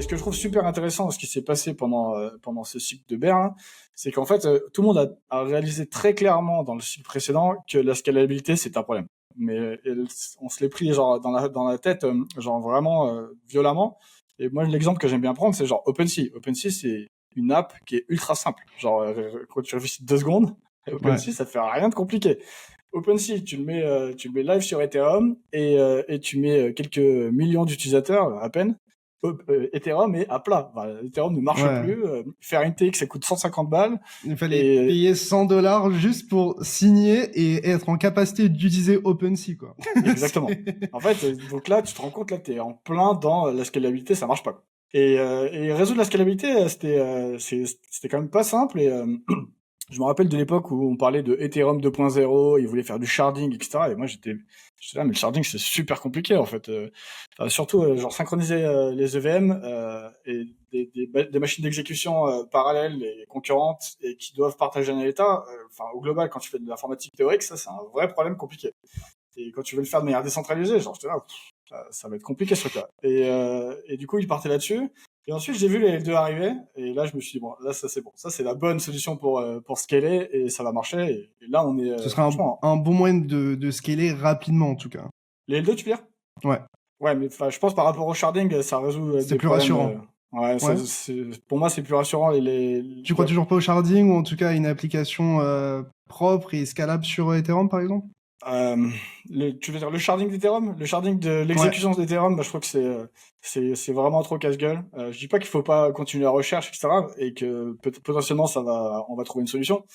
ce que je trouve super intéressant, ce qui s'est passé pendant ce cycle de bear, là, c'est qu'en fait, tout le monde a réalisé très clairement dans le cycle précédent que la scalabilité, c'est un problème. Mais on se l'est pris genre dans la tête, genre vraiment violemment. Et moi, l'exemple que j'aime bien prendre, c'est genre OpenSea. OpenSea, c'est une app qui est ultra simple. Genre, quand tu réfléchis 2 secondes, OpenSea, ça fait rien de compliqué. OpenSea, tu le mets live sur Ethereum et tu mets quelques millions d'utilisateurs à peine. Ethereum est à plat. Enfin, Ethereum ne marche plus. Faire une TX, ça coûte 150 balles. Il fallait payer $100 juste pour signer et être en capacité d'utiliser OpenSea, quoi. Exactement. En fait, donc là, tu te rends compte, là, t'es en plein dans la scalabilité, ça marche pas. Et résoudre la scalabilité, c'était quand même pas simple. Et je me rappelle de l'époque où on parlait de Ethereum 2.0, ils voulaient faire du sharding, etc. Et moi, j'étais là, mais le sharding, c'est super compliqué, en fait. Surtout, genre, synchroniser les EVM et des machines d'exécution parallèles et concurrentes et qui doivent partager un état. Enfin, au global, quand tu fais de l'informatique théorique, ça, c'est un vrai problème compliqué. Et quand tu veux le faire de manière décentralisée, genre, j'étais là, ça va être compliqué, ce truc-là. Et du coup, il partait là-dessus. Et ensuite, j'ai vu les L2 arriver, et là, je me suis dit, bon, là, ça, c'est bon. Ça, c'est la bonne solution pour scaler, et ça va marcher. Et là, on est, Ce serait un bon moyen de scaler rapidement, en tout cas. Les L2, tu veux dire? Ouais. Ouais, mais je pense par rapport au sharding, ça résout C'est des plus problèmes. rassurant. Ouais, pour moi, c'est plus rassurant. Tu crois toujours pas au sharding, ou en tout cas à une application propre et scalable sur Ethereum, par exemple? Tu veux dire le sharding d'Ethereum? Le sharding de l'exécution d'Ethereum, bah, je trouve que c'est vraiment trop casse-gueule. Je dis pas qu'il faut pas continuer la recherche, etc. et que potentiellement on va trouver une solution.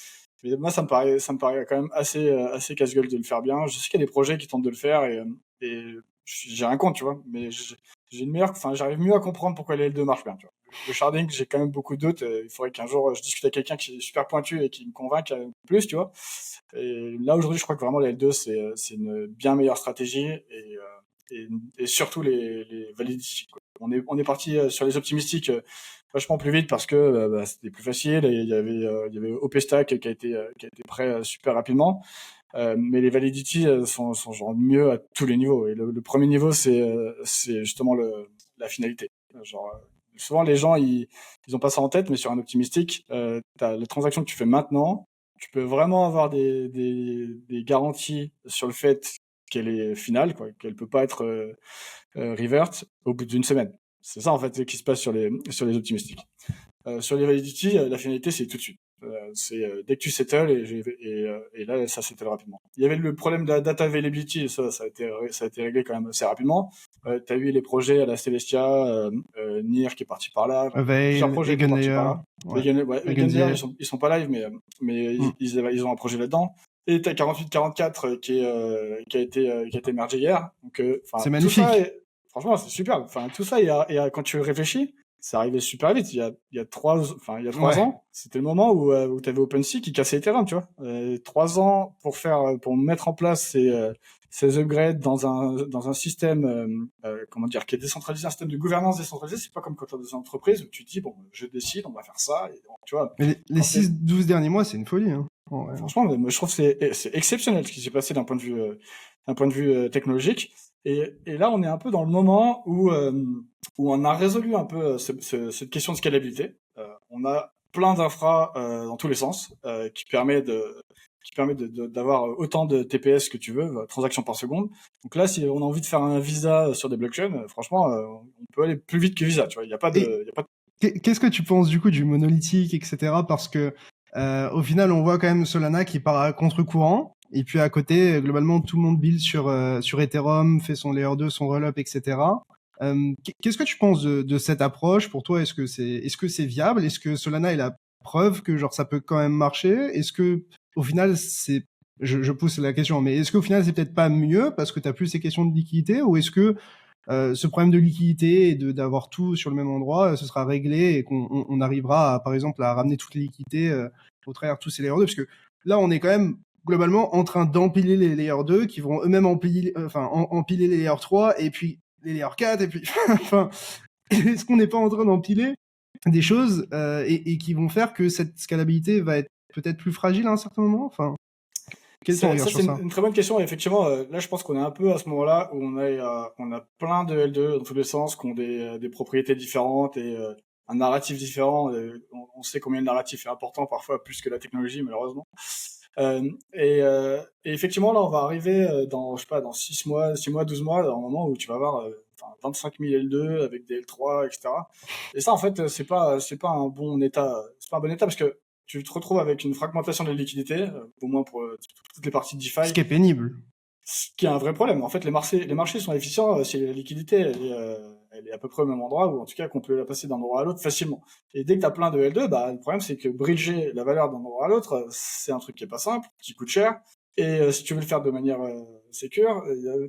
Mais moi, ça me paraît quand même assez casse-gueule de le faire bien. Je sais qu'il y a des projets qui tentent de le faire et j'ai rien contre, tu vois. Mais j'arrive mieux à comprendre pourquoi les L2 marchent bien, tu vois. Le sharding, j'ai quand même beaucoup de doutes. Il faudrait qu'un jour, je discute avec quelqu'un qui est super pointu et qui me convainque plus, tu vois. Et là, aujourd'hui, je crois que vraiment les L2, c'est une bien meilleure stratégie et surtout les validities, quoi. On est parti sur les optimistiques vachement plus vite parce que c'était plus facile et il y avait OPStack qui a été prêt super rapidement. Mais les validities sont genre mieux à tous les niveaux. Et le premier niveau, c'est justement la finalité. Genre, souvent, les gens, ils ont pas ça en tête, mais sur un optimistique, t'as les transactions que tu fais maintenant, tu peux vraiment avoir des garanties sur le fait qu'elle est finale, quoi, qu'elle peut pas être revert au bout d'une semaine. C'est ça, en fait, qui se passe sur les optimistiques. Sur les validities, la finalité, c'est tout de suite. C'est dès que tu settles et là, ça settle rapidement. Il y avait le problème de la data availability, et ça a été réglé quand même assez rapidement. T'as eu les projets à la Celestia, NIR qui est parti par là, plusieurs projets qui sont partis par là. Eigenlayer, ils sont pas live, mais ils ont un projet là-dedans. Et t'as 4844 qui a été mergé hier. Donc, c'est magnifique. Franchement, c'est super. Enfin, tout ça, quand tu réfléchis, c'est arrivé super vite. Il y a 3 ans, c'était le moment où tu avais OpenSea qui cassait Ethereum, tu vois. 3 ans pour mettre en place ces upgrades dans un système, comment dire, qui est décentralisé, un système de gouvernance décentralisé. C'est pas comme quand tu as des entreprises où tu te dis, bon, je décide, on va faire ça. Et, tu vois. Mais les 6-12 derniers mois, c'est une folie, hein. Ouais. Franchement, moi, je trouve que c'est exceptionnel ce qui s'est passé d'un point de vue technologique. Et là, on est un peu dans le moment où on a résolu un peu cette question de scalabilité. On a plein d'infras dans tous les sens qui permet d'avoir autant de TPS que tu veux, transactions par seconde. Donc là, si on a envie de faire un Visa sur des blockchains, franchement, on peut aller plus vite que Visa. Tu vois, il y a pas de. Qu'est-ce que tu penses du coup du monolithique, etc. Parce que au final, on voit quand même Solana qui part à contre-courant. Et puis à côté, globalement, tout le monde build sur Ethereum, fait son layer 2, son roll-up, etc. Qu'est-ce que tu penses de cette approche? Pour toi, est-ce que c'est viable? Est-ce que Solana est la preuve que genre ça peut quand même marcher? Est-ce que au final je pousse la question, mais est-ce qu'au final c'est peut-être pas mieux parce que t'as plus ces questions de liquidité, ou est-ce que ce problème de liquidité et d'avoir tout sur le même endroit, ce sera réglé et qu'on arrivera par exemple à ramener toutes les liquidités au travers de tous ces layers 2, parce que là on est quand même globalement en train d'empiler les layers 2 qui vont eux-mêmes empiler les layers 3 et puis les layers 4 et puis enfin est-ce qu'on n'est pas en train d'empiler des choses et qui vont faire que cette scalabilité va être peut-être plus fragile à un certain moment, enfin. Quel est ton regard Ça, sur c'est ça? une très bonne question. Et effectivement, là, je pense qu'on est un peu à ce moment-là où on a plein de L2 dans tous les sens, qui ont des propriétés différentes et un narratif différent. On sait combien le narratif est important, parfois plus que la technologie, malheureusement. Et effectivement, là, on va arriver dans, je sais pas, dans 6 mois, 12 mois, dans un moment où tu vas avoir 25 000 L2 avec des L3, etc. Et ça, en fait, c'est pas un bon état. C'est pas un bon état parce que tu te retrouves avec une fragmentation de la liquidité, au moins pour toutes les parties de Ce DeFi, qui est pénible. ce qui est un vrai problème. En fait, les marchés sont efficients si la liquidité elle est à peu près au même endroit, ou en tout cas qu'on peut la passer d'un endroit à l'autre facilement. Et dès que tu as plein de L2, bah, le problème c'est que bridger la valeur d'un endroit à l'autre, c'est un truc qui est pas simple, qui coûte cher. Et si tu veux le faire de manière sécure,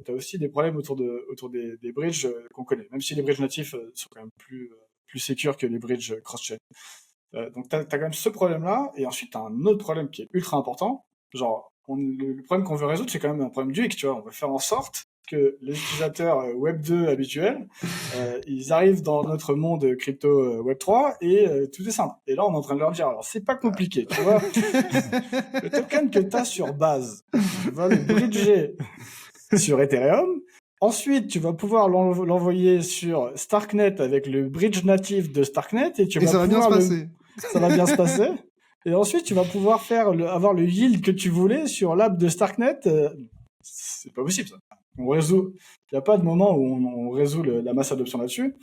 tu as aussi des problèmes autour des bridges qu'on connaît. Même si les bridges natifs sont quand même plus sécures que les bridges cross-chain. Donc t'as quand même ce problème-là, et ensuite t'as un autre problème qui est ultra important. Genre, le problème qu'on veut résoudre, c'est quand même un problème du X, tu vois. On veut faire en sorte que les utilisateurs Web 2 habituels, ils arrivent dans notre monde crypto Web 3 et tout est simple. Et là, on est en train de leur dire, alors c'est pas compliqué, tu vois. Le token que t'as sur base, tu vas le bridger sur Ethereum. Ensuite, tu vas pouvoir l'envoyer sur Starknet avec le bridge natif de Starknet et tu Et vas ça va bien se pouvoir passer. ça va bien se passer. Et ensuite, tu vas pouvoir avoir le yield que tu voulais sur l'app de Starknet. C'est pas possible, ça. Il n'y a pas de moment où on résout la masse adoption là-dessus.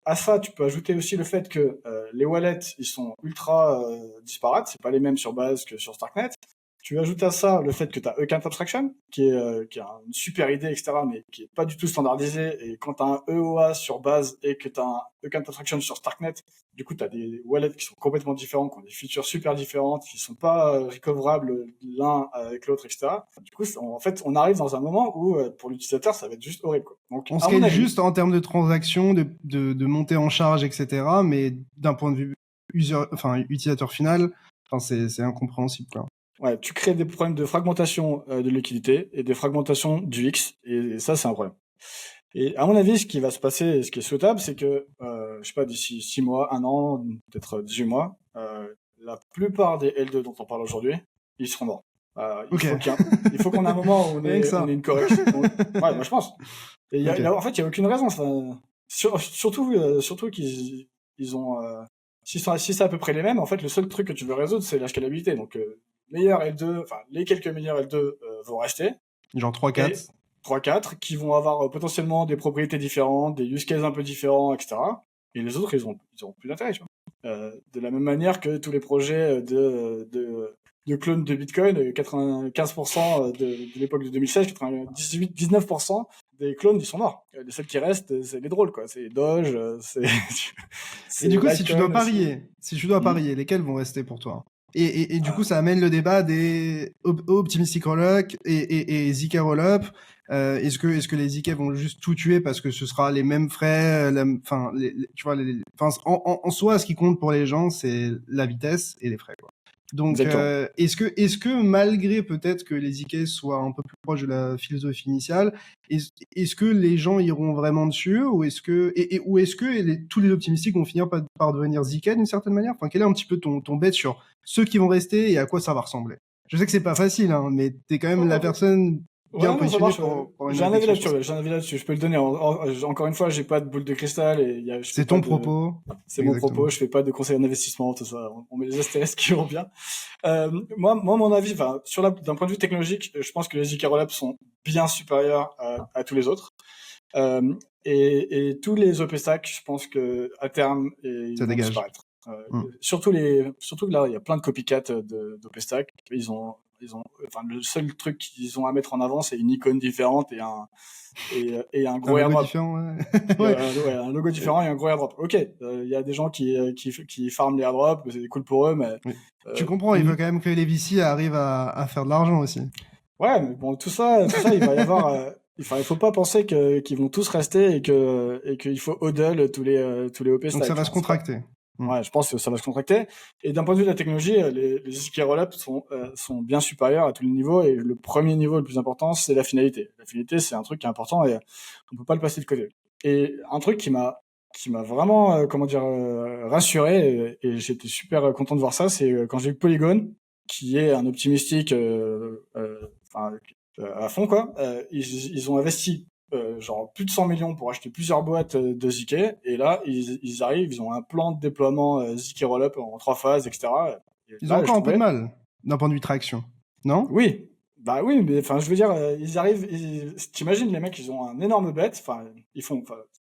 À ça, tu peux ajouter aussi le fait que les wallets, ils sont ultra disparates. C'est pas les mêmes sur base que sur Starknet. Tu ajoutes à ça le fait que tu as Account Abstraction, qui est une super idée, etc., mais qui est pas du tout standardisé. Et quand tu as un EOA sur base et que tu as un Account Abstraction sur Starknet, du coup, tu as des wallets qui sont complètement différents, qui ont des features super différentes, qui sont pas recoverables l'un avec l'autre, etc. Du coup, en fait, on arrive dans un moment où, pour l'utilisateur, ça va être juste horrible, quoi. Donc, On à mon scale avis, juste en termes de transactions, de montée en charge, etc. Mais d'un point de vue utilisateur final, c'est incompréhensible, quoi. ouais, tu crées des problèmes de fragmentation de liquidité et des fragmentations du X, et ça, c'est un problème. Et à mon avis, ce qui va se passer, ce qui est souhaitable, c'est que, je sais pas, d'ici 6 mois, 1 an, peut-être 18 mois, la plupart des L2 dont on parle aujourd'hui, ils seront morts. Ok. Il faut qu'on ait un moment où Rien que on ça. ait une correction. Ouais, moi je pense. Et Ok. en fait, il y a aucune raison. Enfin, surtout ils ont, si c'est à peu près les mêmes, en fait, le seul truc que tu veux résoudre, c'est la scalabilité. Donc, meilleurs L2, enfin, les quelques meilleurs L2 vont rester. Genre Et 3-4. 3-4 qui vont avoir potentiellement des propriétés différentes, des use cases un peu différents, etc. Et les autres, ils auront plus d'intérêt, tu vois. De la même manière que tous les projets de clones de Bitcoin, 95% de l'époque de 2016, 19% des clones, ils sont morts. Les seuls qui restent, c'est les drôles, quoi. C'est Doge, Et c'est du coup, si tu dois Litecoin aussi. parier, lesquels vont rester pour toi? Et du coup, Ah, ça amène le débat des Optimistic Rollup et ZK Rollup. Est-ce que les ZK vont juste tout tuer parce que ce sera les mêmes frais, enfin, tu vois, en soi, ce qui compte pour les gens, c'est la vitesse et les frais, quoi. Donc, exactement. est-ce que malgré peut-être que les IK soient un peu plus proches de la philosophie initiale, est-ce que les gens iront vraiment dessus, ou est-ce que tous les optimistiques vont finir par devenir ZK d'une certaine manière? Enfin, quel est un petit peu ton bet sur ceux qui vont rester et à quoi ça va ressembler? Je sais que c'est pas facile, hein, mais t'es quand même la personne bien Ouais, non, ça positionnée marche. pour une J'ai un avis réflexion sur là-dessus, ça. ouais, j'ai un avis là-dessus. Je peux le donner. Encore une fois, j'ai pas de boule de cristal et je fais C'est pas ton de. propos. C'est mon propos. Exactement. Je fais pas de conseils en investissement, tout ça. On met les astérisques qui vont bien. Mon avis, enfin, d'un point de vue technologique, je pense que les IK Rollup sont bien supérieurs à tous les autres. Et tous les OP stacks, je pense que à terme, ils Ça vont dégage. disparaître. Hmm. Surtout que là, il y a plein de copycats d'OP stack. Enfin, le seul truc qu'ils ont à mettre en avant, c'est une icône différente et un Un gros logo airdrop. différent, ouais. Ouais. Ouais, un logo différent et un gros airdrop. Ok, il y a des gens qui farment les airdrops, c'est cool pour eux, mais Oui. Tu comprends, il nous, faut quand même que les VC arrivent à faire de l'argent aussi. ouais, mais bon, tout ça, il va y avoir. Enfin, il faut pas penser qu'ils vont tous rester et qu'il faut hodl tous les OP Donc ça stacks. va se Enfin, c'est pas. contracter. Hmm. Ouais, je pense que ça va se contracter. Et d'un point de vue de la technologie, les ZK Rollup sont bien supérieurs à tous les niveaux. Et le premier niveau le plus important, c'est la finalité. La finalité, c'est un truc qui est important et on peut pas le passer de côté. Et un truc qui m'a vraiment, comment dire, rassuré, et j'étais super content de voir ça, c'est quand j'ai eu Polygon. qui est un optimistique à fond, quoi. Ils ont investi genre plus de 100 millions pour acheter plusieurs boîtes de ZK, et là ils arrivent, ils ont un plan de déploiement ZK Rollup en 3 phases, etc. Et Ils ont là, je encore un peu de trouvais, mal d'un point de vue traction, non? oui, bah oui, mais enfin, je veux dire, ils arrivent, t'imagines, les mecs, ils ont un énorme bet,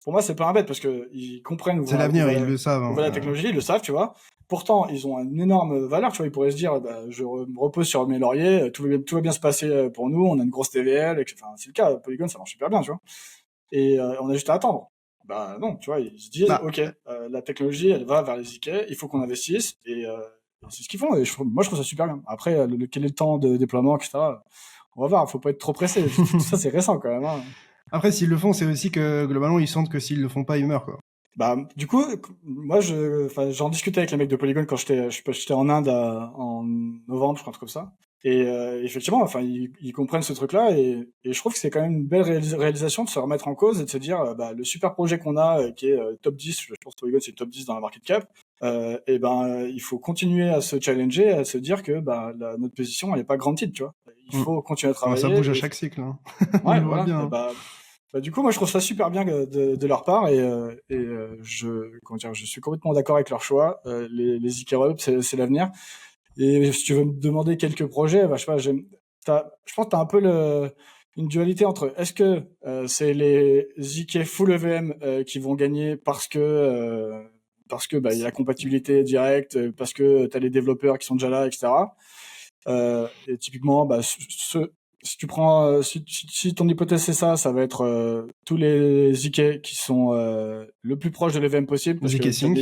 pour moi, c'est pas un bet, parce que ils comprennent C'est l'avenir, ils le savent. où va la technologie, ils le savent, tu vois. Pourtant, ils ont une énorme valeur, tu vois, ils pourraient se dire, bah, me repose sur mes lauriers, tout va bien se passer pour nous, on a une grosse TVL, enfin, c'est le cas, Polygon, ça marche super bien, tu vois. Et on a juste à attendre. Bah non, tu vois, ils se disent, Bah, ok, la technologie, elle va vers les ZK, il faut qu'on investisse, et c'est ce qu'ils font, et moi je trouve ça super bien. Après, quel est le temps de déploiement, etc., on va voir, faut pas être trop pressé, tout ça c'est récent quand même, hein. après, s'ils le font, c'est aussi que globalement, ils sentent que s'ils le font pas, ils meurent, quoi. Bah, du coup, moi, j'en discutais avec les mecs de Polygon quand j'étais en Inde en novembre, je crois, un truc comme ça. Et effectivement, enfin, ils comprennent ce truc-là, et je trouve que c'est quand même une belle réalisation de se remettre en cause et de se dire, bah, le super projet qu'on a, qui est top 10, je pense que Polygon c'est le top 10 dans la market cap, et ben, il faut continuer à se challenger, à se dire que bah, notre position, elle est pas granted, tu vois. Il faut continuer à Enfin, ça travailler. bouge à chaque cycle, hein. On Ouais, le voit voilà. bien. Et Hein. bah, du coup, moi, je trouve ça super bien de leur part, et comment dire, je suis complètement d'accord avec leur choix. Les ZK Rollup, c'est l'avenir. Et si tu veux me demander quelques projets, bah, je sais pas, je pense que t'as un peu une dualité entre est-ce que c'est les ZK full EVM qui vont gagner parce que bah, il y a la compatibilité directe, parce que t'as les développeurs qui sont déjà là, etc. Et typiquement, bah, si tu prends, si ton hypothèse c'est ça, ça va être tous les ZK qui sont le plus proche de l'EVM possible, parce que ZK Sync.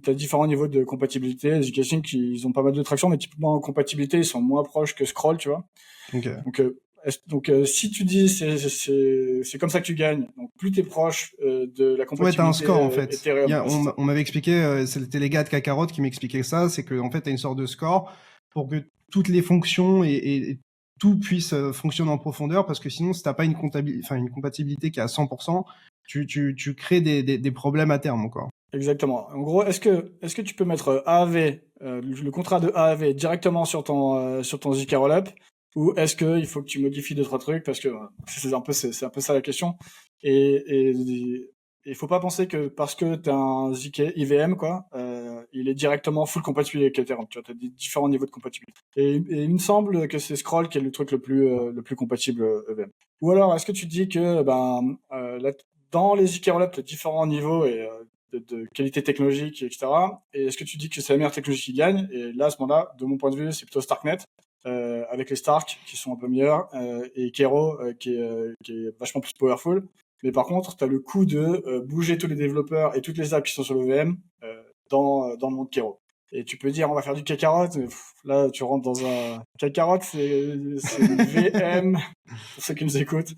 t'as différents niveaux de compatibilité. ZK Sync, ils ont pas mal de traction, mais typiquement en compatibilité, ils sont moins proches que Scroll, tu vois. Ok. Donc, si tu dis c'est comme ça que tu gagnes, donc plus t'es proche de la Ouais, t'as un compatibilité score en fait. Ethereum, ouais, c'est ça. On m'avait expliqué, c'était les gars de Kakarot qui m'expliquaient ça, c'est que en fait t'as une sorte de score pour que toutes les fonctions et tout puisse fonctionner en profondeur, parce que sinon si t'as pas une compatibilité qui est à 100%, tu crées des problèmes à terme encore. Exactement. En gros, est-ce que tu peux mettre AAV, le contrat de AAV directement sur ton ZK Rollup, ou est-ce que il faut que tu modifies deux trois trucs, parce que c'est un peu ça la question. Et il faut pas penser que parce que tu as un ZK IVM, quoi, il est directement full compatible avec Ethereum. Tu vois, t'as des différents niveaux de compatibilité. Et il me semble que c'est Scroll qui est le truc le plus compatible EVM. Ou alors est-ce que tu dis que dans les ZK Rollup, tu as différents niveaux et de qualité technologique, etc. Et est-ce que tu dis que c'est la meilleure technologie qui gagne? Et là, à ce moment-là, de mon point de vue, c'est plutôt Starknet, avec les Stark qui sont un peu meilleurs, et Kero qui est vachement plus powerful. Mais par contre, tu as le coût de bouger tous les développeurs et toutes les apps qui sont sur le VM dans le monde Kero. Et tu peux dire, on va faire du Kakarot, mais là, tu rentres dans un... Kakarot, c'est une VM, pour ceux qui nous écoutent.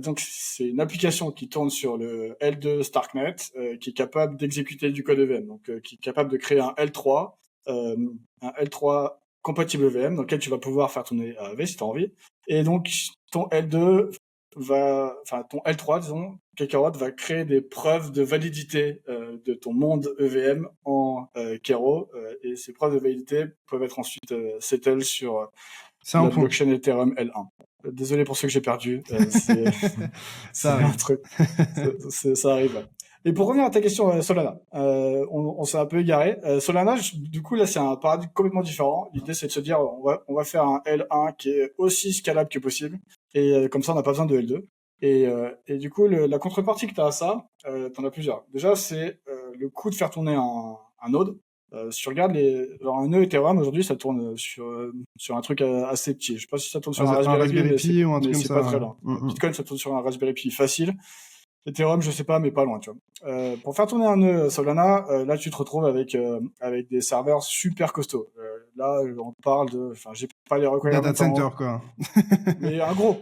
Donc, c'est une application qui tourne sur le L2 Starknet, qui est capable d'exécuter du code EVM, donc qui est capable de créer euh, un L3 compatible EVM, dans lequel tu vas pouvoir faire tourner AAV si tu as envie. Et donc, ton L3, disons, Kakarot va créer des preuves de validité de ton monde EVM en Kero, et ces preuves de validité peuvent être ensuite settle sur C'est un la point. blockchain Ethereum L1. Désolé pour ceux que j'ai perdus. C'est Ça un arrive. truc. Ça arrive. Ouais. Et pour revenir à ta question, Solana, on s'est un peu égaré. Solana, du coup, là, c'est un paradigme complètement différent. L'idée, c'est de se dire, on va faire un L1 qui est aussi scalable que possible. Et comme ça, on n'a pas besoin de L2. Et du coup, la contrepartie que tu as à ça, tu en as plusieurs. Déjà, c'est le coût de faire tourner un node. Si tu regardes genre un nœud Ethereum aujourd'hui, ça tourne sur un truc assez petit. Je sais pas si ça tourne sur un Un Raspberry Pi, Raspberry Pi ou un truc mais comme c'est pas ça. très loin. Bitcoin, ça tourne sur un Raspberry Pi facile. Ethereum, je sais pas, mais pas loin, tu vois. Pour faire tourner un nœud Solana, là, tu te retrouves avec des serveurs super costauds. Là, on parle enfin, j'ai pas les Data center, requirements, quoi. mais un gros,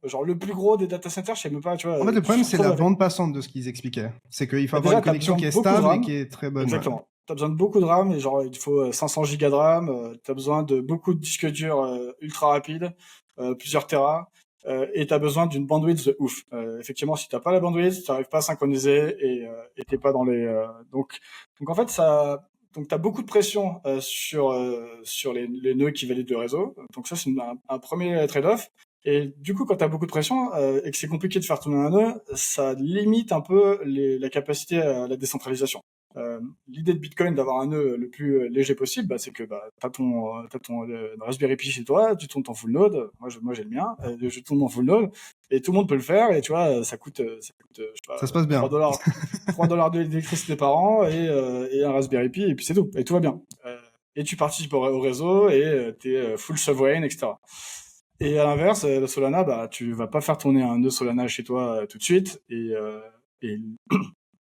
genre le plus gros des data centers, je sais même pas, tu vois. En fait, le Tu problème, te c'est retrouves la avec bande passante de ce qu'ils expliquaient. C'est qu'il faut avoir déjà, une tu as connexion besoin qui de est beaucoup de stable et RAM. qui est très bonne. Ouais. Exactement. Tu as besoin de beaucoup de RAM, et genre, il faut 500 gigas de RAM. Tu as besoin de beaucoup de disques durs ultra rapides, plusieurs terras. Et tu as besoin d'une bandwidth de ouf. Effectivement, si t'as pas la bandwidth, tu n'arrives pas à synchroniser, et t'es pas dans les... Donc en fait, donc t'as beaucoup de pression sur les nœuds qui valident le réseau. Donc ça, c'est un premier trade-off. Et du coup, quand t'as beaucoup de pression et que c'est compliqué de faire tourner un nœud, ça limite un peu la capacité à la décentralisation. L'idée de Bitcoin d'avoir un nœud le plus léger possible, c'est que t'as ton Raspberry Pi chez toi, tu tournes ton full node. Moi j'ai le mien, je tourne mon full node et tout le monde peut le faire. Et tu vois, ça coûte je sais pas, Ça se passe bien. $3 d'électricité par an et un Raspberry Pi et puis c'est tout. Et tout va bien. Et tu participes au réseau et t'es full sovereign, etc. Et à l'inverse, le Solana, tu vas pas faire tourner un nœud Solana chez toi tout de suite. Et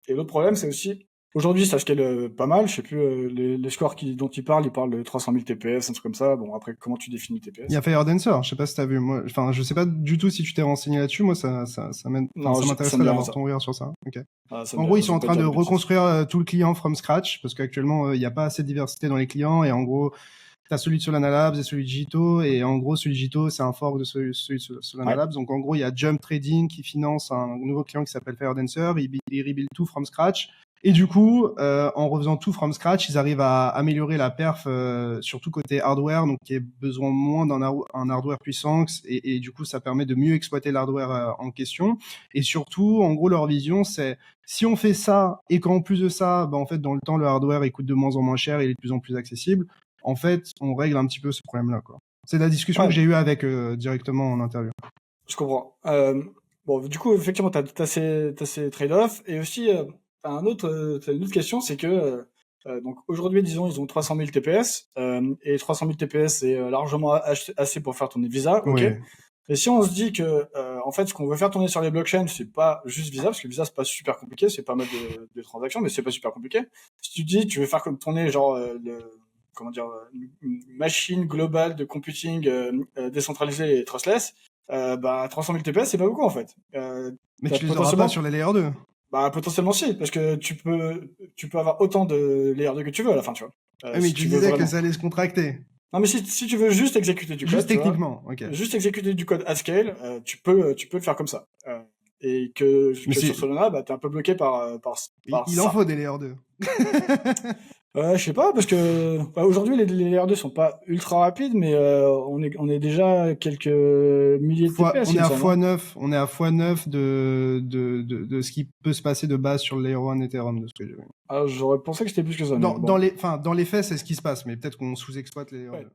l'autre problème, c'est aussi, aujourd'hui, ça scale pas mal. Je sais plus les scores dont il parle de 300 000 TPS, un truc comme ça. Bon, après, comment tu définis TPS? Il y a Firedancer, je sais pas si t'as vu. Moi, enfin, je sais pas du tout si tu t'es renseigné là-dessus. Moi, ça m'intéresserait d'avoir ton regard sur ça. Okay. En gros, ils sont en train de reconstruire tout le client from scratch parce qu'actuellement, il n'y a pas assez de diversité dans les clients et en gros, t'as celui de Solana Labs et celui de Jito, et en gros, celui de Jito, c'est un fork de celui de Solana Labs. Donc, en gros, il y a Jump Trading qui finance un nouveau client qui s'appelle Firedancer. Ils rebuild tout from scratch. Et du coup, en refaisant tout from scratch, ils arrivent à améliorer la perf, surtout côté hardware, donc qui a besoin moins d'un hardware puissant, et du coup, ça permet de mieux exploiter l'hardware en question. Et surtout, en gros, leur vision, c'est si on fait ça et qu'en plus de ça, en fait, dans le temps, le hardware il coûte de moins en moins cher et il est de plus en plus accessible. En fait, on règle un petit peu ce problème-là, quoi. C'est la discussion que j'ai eue avec directement en interview. Je comprends. Bon, du coup, effectivement, t'as ces trade-offs et aussi t'as une autre question, c'est que donc aujourd'hui, disons, ils ont 300 000 TPS et 300 000 TPS c'est largement assez pour faire tourner Visa, ok. Ouais. Et si on se dit que en fait, ce qu'on veut faire tourner sur les blockchains, c'est pas juste Visa, parce que Visa c'est pas super compliqué, c'est pas mal de transactions, mais c'est pas super compliqué. Si tu dis, tu veux faire comme tourner genre une machine globale de computing décentralisée et trustless, 300 000 TPS c'est pas beaucoup en fait. Mais tu les auras pas sur les layer 2. Potentiellement si, parce que tu peux avoir autant de layer 2 que tu veux à la fin, tu vois. Mais si tu disais que ça allait se contracter. Non, mais si tu veux juste exécuter du code, juste techniquement, ok. Juste exécuter du code at scale, tu peux le faire comme ça. Et que sur Solana, t'es un peu bloqué par il en faut des layer 2. Je sais pas, parce que aujourd'hui les layer 2 sont pas ultra rapides, mais on est déjà quelques milliers de TPS. On est à x9 de ce qui peut se passer de base sur le layer 1 Ethereum, de ce que j'ai vu. J'aurais pensé que c'était plus que ça. Dans les faits, c'est ce qui se passe, mais peut-être qu'on sous-exploite les layer 2.